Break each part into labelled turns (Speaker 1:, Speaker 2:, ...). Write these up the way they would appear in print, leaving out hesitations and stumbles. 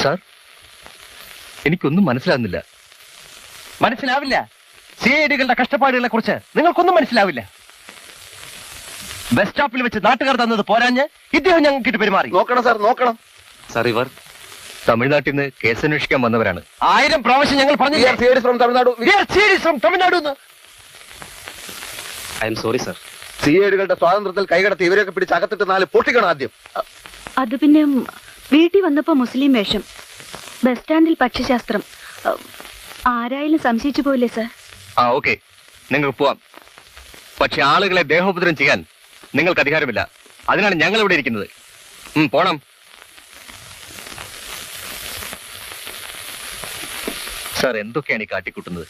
Speaker 1: Sir, എനിക്കൊന്നും മനസ്സിലാകുന്നില്ല.
Speaker 2: മനസ്സിലാവില്ല? സിഐഡികളുടെ കഷ്ടപ്പാടുകളെ കുറിച്ച് നിങ്ങൾക്കൊന്നും മനസ്സിലാവില്ല. ബസ് സ്റ്റോപ്പിൽ വെച്ച് നാട്ടുകാർ തന്നത് പോരാഞ്ഞ് ഇദ്ദേഹം ഞങ്ങൾക്ക് പെരുമാറി.
Speaker 3: നോക്കണം സാർ, നോക്കണം
Speaker 1: സാർ, ഇവർ തമിഴ്നാട്ടിൽ നിന്ന് കേസന്വേഷിക്കാൻ വന്നവരാണ്.
Speaker 2: 1000 പ്രാവശ്യം ഞങ്ങൾ പറഞ്ഞു Tamil Nadu.
Speaker 1: I am sorry sir.
Speaker 3: സിഐഡികളുടെ സ്വാതന്ത്ര്യത്തിൽ കൈകടത്തി ഇവരെയൊക്കെ പിടിച്ച് അകത്തിട്ട് 4 പൊട്ടിക്കണം ആദ്യം.
Speaker 4: അത് പിന്നെ വീട്ടിൽ വന്നപ്പോ മുസ്ലിം വേഷം, ബസ് സ്റ്റാൻഡിൽ പക്ഷിശാസ്ത്രം, ആരായാലും സംശയിച്ചു പോയില്ലേ സാർ?
Speaker 1: ഓക്കെ, നിങ്ങൾക്ക് പോവാം. പക്ഷെ ആളുകളെ ദേഹോപദ്രവം ചെയ്യാൻ നിങ്ങൾക്ക് അധികാരമില്ല. അതിനാണ് ഞങ്ങൾ ഇവിടെ ഇരിക്കുന്നത്. പോണം. സാർ, എന്തൊക്കെയാണ് ഈ കാട്ടിക്കൂട്ടുന്നത്?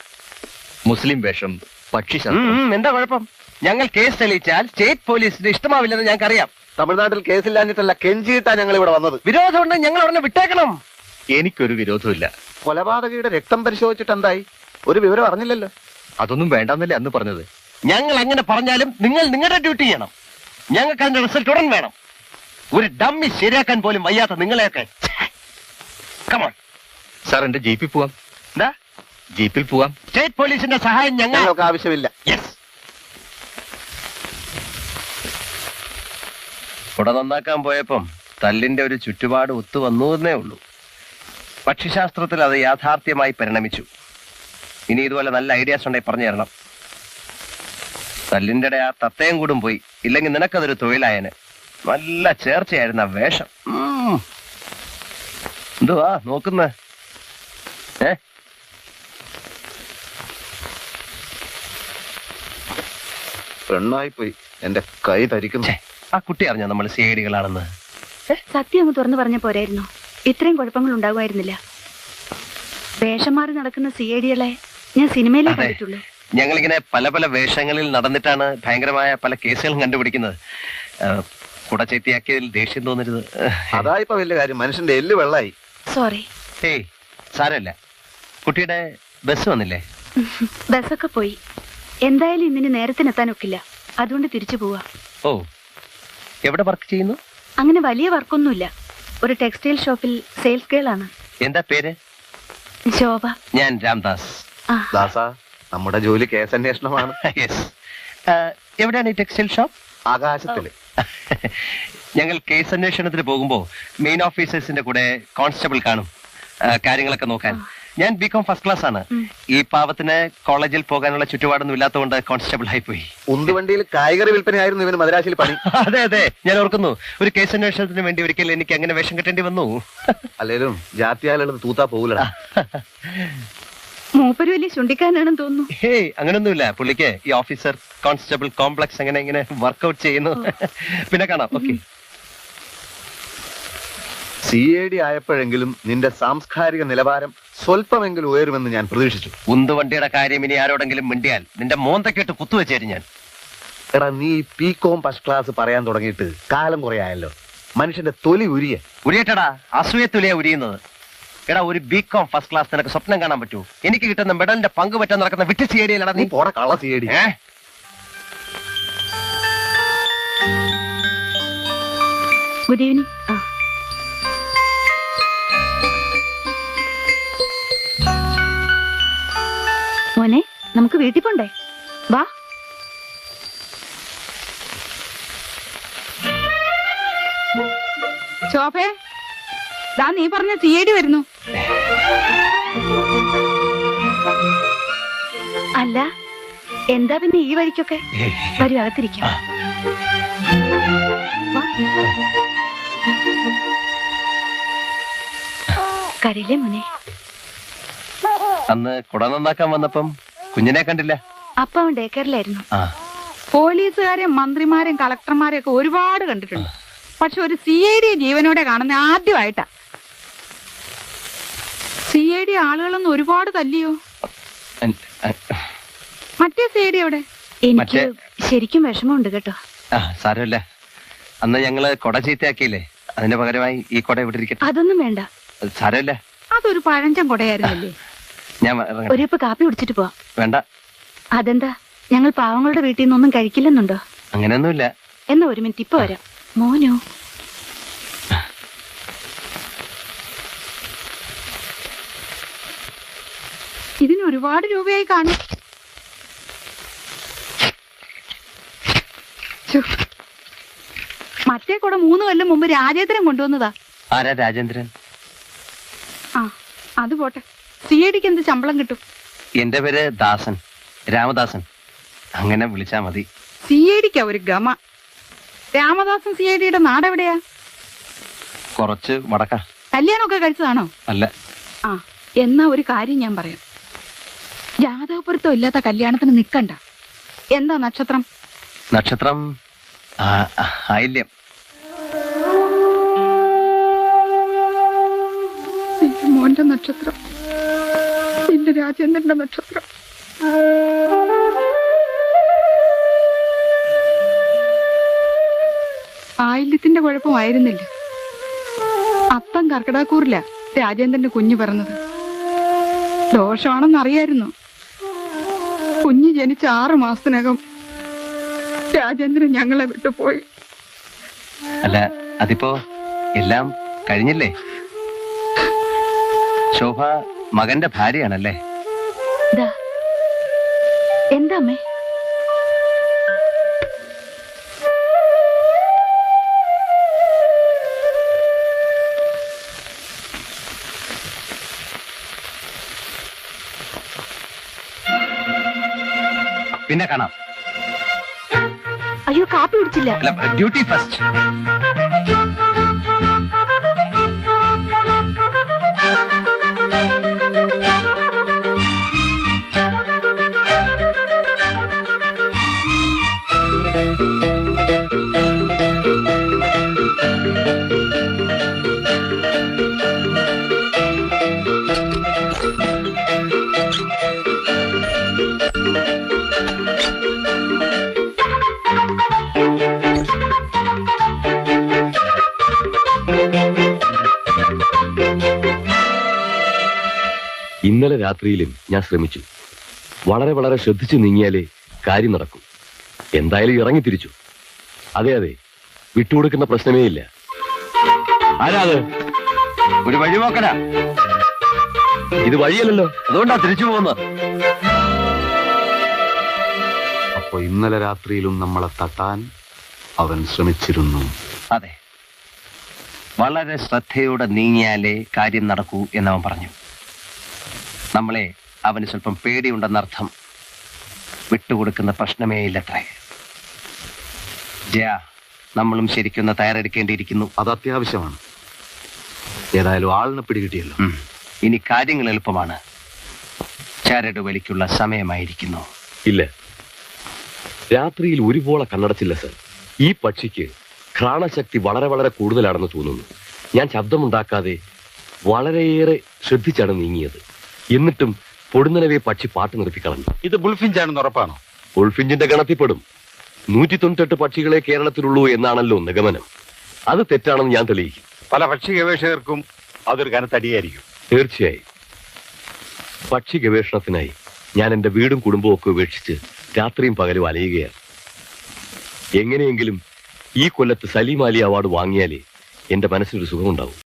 Speaker 1: മുസ്ലിം വേഷം, പക്ഷിശാസ്ത്രം.
Speaker 2: എന്താ കുഴപ്പം? ഞങ്ങൾ കേസ് തെളിയിച്ചാൽ സ്റ്റേറ്റ് പോലീസിന് ഇഷ്ടമാവില്ലെന്ന് ഞങ്ങൾക്കറിയാം.
Speaker 3: തമിഴ്നാട്ടിൽ കേസില്ലാഞ്ഞിട്ടല്ല, കെഞ്ചിയിട്ടാ ഞങ്ങൾ ഇവിടെ വന്നത്.
Speaker 2: വിരോധമുണ്ടെങ്കിൽ ഞങ്ങൾ ഉടനെ വിട്ടേക്കണം.
Speaker 1: എനിക്കൊരു വിരോധമില്ല.
Speaker 3: കൊലപാതകയുടെ രക്തം പരിശോധിച്ചിട്ട് എന്തായി? ഒരു വിവരം അറിഞ്ഞില്ലല്ലോ.
Speaker 1: അതൊന്നും വേണ്ടെന്നല്ലേ അന്ന് പറഞ്ഞത്?
Speaker 2: ഞങ്ങൾ അങ്ങനെ പറഞ്ഞാലും നിങ്ങൾ നിങ്ങളുടെ ഡ്യൂട്ടി ചെയ്യണം. ഞങ്ങൾക്ക് അതിന്റെ റിസൾട്ട് ഉടൻ വേണം. ഒരു ഡമ്മി ശരിയാക്കാൻ പോലും വയ്യാത്ത നിങ്ങളെയൊക്കെ. കമോൺ
Speaker 1: സാർ, എന്റെ ജീപ്പിൽ പോവാം.
Speaker 2: എന്താ?
Speaker 1: ജീപ്പിൽ പോവാം.
Speaker 2: സ്റ്റേറ്റ് പോലീസിന്റെ സഹായം
Speaker 3: ഞങ്ങൾക്ക് ആവശ്യമില്ല.
Speaker 2: യെസ്. കുട നന്നാക്കാൻ പോയപ്പം തല്ലിന്റെ ഒരു ചുറ്റുപാട് ഒത്തു വന്നേ ഉള്ളൂ. പക്ഷിശാസ്ത്രത്തിൽ അത് യാഥാർത്ഥ്യമായി പരിണമിച്ചു. ഇനി ഇതുപോലെ നല്ല ഐഡിയാസ് ഉണ്ടെങ്കിൽ പറഞ്ഞു തരണം. തല്ലിന്റെ ഇടയിൽ ആ തത്തയും കൂടും പോയി. ഇല്ലെങ്കിൽ നിനക്കതൊരു തൊഴിലായന്. നല്ല ചേർച്ചയായിരുന്ന വേഷം. എന്തുവാ നോക്കുന്ന?
Speaker 3: പെണ്ണായി പോയി. എന്റെ കൈ ധരിക്കുന്നു.
Speaker 2: ആ കുട്ടി അറിഞ്ഞോ നമ്മൾ സിഐഡികളാണെന്ന്?
Speaker 4: സത്യം അങ്ങ് തുറന്നു പറഞ്ഞ പോരായിരുന്നു, ഇത്രയും കുഴപ്പങ്ങൾ ഉണ്ടാകുമായിരുന്നില്ല. വേഷം മാറി നടക്കുന്ന സിഐഡികളെ ഞാൻ സിനിമയിലേ കണ്ടിട്ടുള്ളൂ.
Speaker 2: ഞങ്ങളിങ്ങനെ പല പല വേഷങ്ങളിൽ നടന്നിട്ടാണ് ഭയങ്കരമായ പല കേസുകളും കണ്ടുപിടിക്കുന്നത്. കുട ചേത്തിയാക്കിയതിൽ ദേഷ്യം തോന്നരുത്.
Speaker 3: അതായിപ്പോ വലിയ കാര്യം. മനുഷ്യന്റെ എല്ല് വെള്ളായി.
Speaker 4: സോറി.
Speaker 2: ഏയ് സാരമില്ല. കുട്ടിയുടെ ബസ് വന്നില്ലേ?
Speaker 4: ബസ്സൊക്കെ പോയി. എന്തായാലും ഇന്നിന് നേരത്തിനെത്താനൊക്കില്ല, അതുകൊണ്ട് തിരിച്ചു പോവാ.
Speaker 2: ഓ, എവിടെ വർക്ക് ചെയ്യുന്നു?
Speaker 4: അങ്ങനെ വലിയ വർക്കൊന്നുമില്ല. ഒരു ടെക്സ്റ്റൈൽ ഷോപ്പിൽ സെയിൽസ് ഗേൾ ആണ്.
Speaker 2: എന്താ പേര്?
Speaker 4: ശോഭ.
Speaker 2: ഞാൻ രാംദാസ്.
Speaker 3: ദാസാ, നമ്മുടെ ജോലി കേസന്വേഷണമാണ്.
Speaker 2: യെസ്. എവിടെയാണ് ഈ ടെക്സ്റ്റൈൽ ഷോപ്പ്?
Speaker 3: ആകാശത്തില്.
Speaker 2: ഞങ്ങൾ കേസ് അന്വേഷണത്തിന് പോകുമ്പോ മെയിൻ ഓഫീസേഴ്സിന്റെ കൂടെ കോൺസ്റ്റബിൾ കാണും, കാര്യങ്ങളൊക്കെ നോക്കാൻ. ഞാൻ ബികോം ഫസ്റ്റ് ക്ലാസ് ആണ്. ഈ പാവത്തിന് കോളേജിൽ പോകാനുള്ള ചുറ്റുപാടൊന്നും ഇല്ലാത്തതുകൊണ്ട് കോൺസ്റ്റബിൾ ആയി പോയി.
Speaker 3: ഉന്തുവണ്ടിയിൽ കായികറി വിൽപ്പനയായിരുന്നു ഇവന് മദ്രാസിൽ പണി.
Speaker 2: അതെ അതെ, ഞാൻ ഓർക്കുന്നു. ഒരു കേസ് അന്വേഷണത്തിന് വേണ്ടി ഒരിക്കൽ എനിക്ക് അങ്ങനെ വേഷം കെട്ടേണ്ടി വന്നു.
Speaker 3: അല്ലേലും ജാത്യാലുള്ളത് തൂത്താ പോകൂലടാ.
Speaker 4: മൂപ്പര് വലിയ ചുണ്ടിക്കാനാണെന്ന് തോന്നുന്നു.
Speaker 2: ഹേയ്, അങ്ങനൊന്നുമില്ല. പുള്ളിക്ക് ഈ ഓഫീസർ കോൺസ്റ്റബിൾ കോംപ്ലക്സ് അങ്ങനെ ഇങ്ങനെ വർക്ക്ഔട്ട് ചെയ്യുന്നു. പിന്നെ കാണാം. ഓക്കെ.
Speaker 3: CID ആയപ്പോഴെങ്കിലും നിന്റെ സാംസ്കാരിക നിലവാരം സ്വല്പമെങ്കിലും ഉയരുമെന്ന് ഞാൻ പ്രതീക്ഷിച്ചു.
Speaker 2: ഉന്തുവണ്ടിയുടെ കാര്യം ഇനി ആരോടെങ്കിലും മിണ്ടിയാൽ നിന്റെ മോന്തക്കെട്ട് കുത്തുവെച്ചേരും ഞാൻ.
Speaker 3: എടാ, നീ PCOM ഫസ്റ്റ് ക്ലാസ് പറയാൻ തുടങ്ങിയിട്ട് കാലം കുറെ ആയല്ലോ. മനുഷ്യന്റെ തൊലി
Speaker 2: ഉരിയട്ടടാ, അസൂയത്തുലിയ ഉരിയുന്നത്. എടാ, ഒരു ബികോം ഫസ്റ്റ് ക്ലാസ് നിനക്ക് സ്വപ്നം കാണാൻ പറ്റൂ? എനിക്ക് കിട്ടുന്ന മെഡലിന്റെ പങ്ക് പറ്റാൻ നടക്കുന്ന വിട്ട് സിഐഡിയിലടാ
Speaker 3: നീ പോട കള്ള CID.
Speaker 4: Good evening. മോനെ, നമുക്ക് വീട്ടിൽ പോണ്ടേ? വാ.
Speaker 5: ശോഭേ, ദാ നീ പറഞ്ഞ CID വരുന്നു.
Speaker 4: അല്ല, എന്താ പിന്നെ ഈ വഴിക്കൊക്കെ? വരൂ, അകത്തിരിക്കാം. കരയില്ലേ മോനെ?
Speaker 2: അന്ന് കുട നന്നാക്കാൻ വന്നപ്പം കുഞ്ഞിനെ കണ്ടില്ല.
Speaker 4: അപ്പൊ അവൻ ഡേ കെയറിലായിരുന്നു.
Speaker 5: പോലീസുകാരെയും മന്ത്രിമാരെയും കളക്ടർമാരെയും ഒക്കെ ഒരുപാട് കണ്ടിട്ടുണ്ട്. പക്ഷെ ഒരു CID ജീവനോടെ കാണുന്ന ആദ്യമായിട്ടാ. CID ആളുകളൊന്നും ഒരുപാട് തല്ലിയോ? മറ്റേ CID എവിടെ?
Speaker 4: എനിക്ക് ശരിക്കും വിഷമമുണ്ട് കേട്ടോ.
Speaker 2: സാരമില്ല. അന്ന് ഞങ്ങള് കൊട ചീത്തയാക്കിയില്ലേ, അതിന്റെ പകരമായി ഈ കൊട ഇവിടെ ഇരിക്കട്ടെ.
Speaker 4: അതൊന്നും വേണ്ട.
Speaker 2: സാരമില്ല.
Speaker 5: അതൊരു പഴഞ്ചൻ കൊടയായിരുന്നല്ലേ.
Speaker 2: ഞാൻ
Speaker 4: ഒരു കപ്പ് കാപ്പി കുടിച്ചിട്ട് പോവാം.
Speaker 2: വേണ്ട.
Speaker 4: അതെന്താ, ഞങ്ങൾ പാവങ്ങളുടെ വീട്ടിൽ നിന്നൊന്നും കഴിക്കില്ലെന്നുണ്ടോ?
Speaker 2: അങ്ങനെയൊന്നുമില്ല.
Speaker 4: എന്നാ ഒരു മിനിറ്റ്, ഇപ്പൊ വരാം. മോനോ?
Speaker 5: ഒരുപാട് രൂപയായി കാണും. ഛോ, മറ്റേ കൂടെ 3 കൊല്ലം മുമ്പ് രാജേന്ദ്രൻ കൊണ്ടുവന്നതാ.
Speaker 2: ആരാ രാജേന്ദ്രൻ?
Speaker 5: ആ അത് പോട്ടെ, സിഐഡിക്ക് എന്ത് ശമ്പളം കിട്ടും?
Speaker 2: എന്റെ പേര് ദാസൻ, രാമദാസൻ. അങ്ങനെ വിളിച്ചാ മതി.
Speaker 5: സിഐഡിക്കാ ഒരു ഗമ. രാമദാസൻ സിഐഡിയുടെ നാടെവിടെയാ?
Speaker 2: കുറച്ച് വടക്ക.
Speaker 5: കല്യാണമൊക്കെ കഴിച്ചതാണോ?
Speaker 2: അല്ല.
Speaker 5: ആ എന്നാ ഒരു കാര്യം ഞാൻ പറയാം. ജാതകപ്പൊരുത്തം ഇല്ലാത്ത കല്യാണത്തിന് നിക്കണ്ട. എന്താ നക്ഷത്രം?
Speaker 2: നക്ഷത്രം ആയില്യം.
Speaker 5: നിന്റെ മോന്റെ നക്ഷത്രം, നിന്റെ രാജേന്ദ്രന്റെ നക്ഷത്രം. ആയില്യത്തിന്റെ കുഴപ്പമായിരുന്നില്ല. അത്തം കർക്കിടകൂറില്ല രാജേന്ദ്രന്റെ കുഞ്ഞ് പിറന്നത്. ദോഷമാണെന്നറിയായിരുന്നു. കുഞ്ഞ് ജനിച്ച 6 മാസത്തിനകം രാജേന്ദ്രൻ ഞങ്ങളെ വിട്ടുപോയി.
Speaker 2: അല്ല, അതിപ്പോ എല്ലാം കഴിഞ്ഞില്ലേ? ശോഭ മകന്റെ ഭാര്യയാണല്ലേ?
Speaker 4: ദാ, എന്താ അമ്മേ?
Speaker 2: പിന്നെ കാണാം.
Speaker 4: അയ്യോ, കാപ്പി കുടിച്ചില്ല.
Speaker 2: അല്ല, ഡ്യൂട്ടി ഫസ്റ്റ്.
Speaker 6: ഇന്നലെ രാത്രിയിലും ഞാൻ ശ്രമിച്ചു. വളരെ വളരെ ശ്രദ്ധിച്ചു നീങ്ങിയാലേ കാര്യം നടക്കും. എന്തായാലും ഇറങ്ങി തിരിച്ചു. അതെ അതെ, വിട്ടുകൊടുക്കുന്ന പ്രശ്നമേ ഇല്ല. ആരാ അത്?
Speaker 2: ഒരു വഴി നോക്കടാ.
Speaker 6: ഇത് വഴിയല്ലല്ലോ,
Speaker 2: അതുകൊണ്ടാ തിരിച്ചു പോകുന്നത്.
Speaker 3: അപ്പൊ ഇന്നലെ രാത്രിയിലും നമ്മളെ തട്ടാൻ അവൻ ശ്രമിച്ചിരുന്നു.
Speaker 2: അതെ, വളരെ ശ്രദ്ധയോടെ നീങ്ങിയാലേ കാര്യം നടക്കൂ എന്നവൻ പറഞ്ഞു. നമ്മളെ അവന് സ്വല്പം പേടിയുണ്ടെന്നർത്ഥം. വിട്ടുകൊടുക്കുന്ന പ്രശ്നമേ ഇല്ലത്രേ. ജയ, നമ്മളും ശരിക്കൊന്ന് തയ്യാറെടുക്കേണ്ടിയിരിക്കുന്നു.
Speaker 3: അത് അത്യാവശ്യമാണ്. ഏതായാലും ആളിനെ പിടികിട്ടിയല്ലോ.
Speaker 2: ഇനി കാര്യങ്ങൾ എളുപ്പമാണ്. ചരട് വലിക്കുള്ള സമയമായിരിക്കുന്നു.
Speaker 6: ഇല്ല, രാത്രിയിൽ ഒരുപോലെ കണ്ണടച്ചില്ല സർ. ഈ പക്ഷിക്ക് ഘ്രാണശക്തി വളരെ വളരെ കൂടുതലാണെന്ന് തോന്നുന്നു. ഞാൻ ശബ്ദമുണ്ടാക്കാതെ വളരെയേറെ ശ്രദ്ധിച്ചാണ് നീങ്ങിയത്. എന്നിട്ടും പൊടുന്നനവേ പക്ഷി പാട്ട് നിർത്തിക്കളഞ്ഞു.
Speaker 3: ഇത് ബുൾഫിഞ്ചാണെന്ന് ഉറപ്പാണോ?
Speaker 6: ബുൾഫിഞ്ചിന്റെ ഗണത്തിൽപ്പെടും. 198 പക്ഷികളെ കേരളത്തിലുള്ളൂ എന്നാണല്ലോ നിഗമനം. അത് തെറ്റാണെന്ന് ഞാൻ തെളിയിക്കും.
Speaker 3: പല പക്ഷി ഗവേഷകർക്കും അതൊരു കനത്തടിയായിരിക്കും.
Speaker 6: തീർച്ചയായും. പക്ഷി ഗവേഷണത്തിനായി ഞാൻ എന്റെ വീടും കുടുംബവും ഒക്കെ ഉപേക്ഷിച്ച് രാത്രിയും പകലും അലയുകയാണ്. എങ്ങനെയെങ്കിലും ഈ കൊല്ലത്ത് സലീം അലി അവാർഡ് വാങ്ങിയാലേ എന്റെ മനസ്സിനൊരു സുഖമുണ്ടാവും.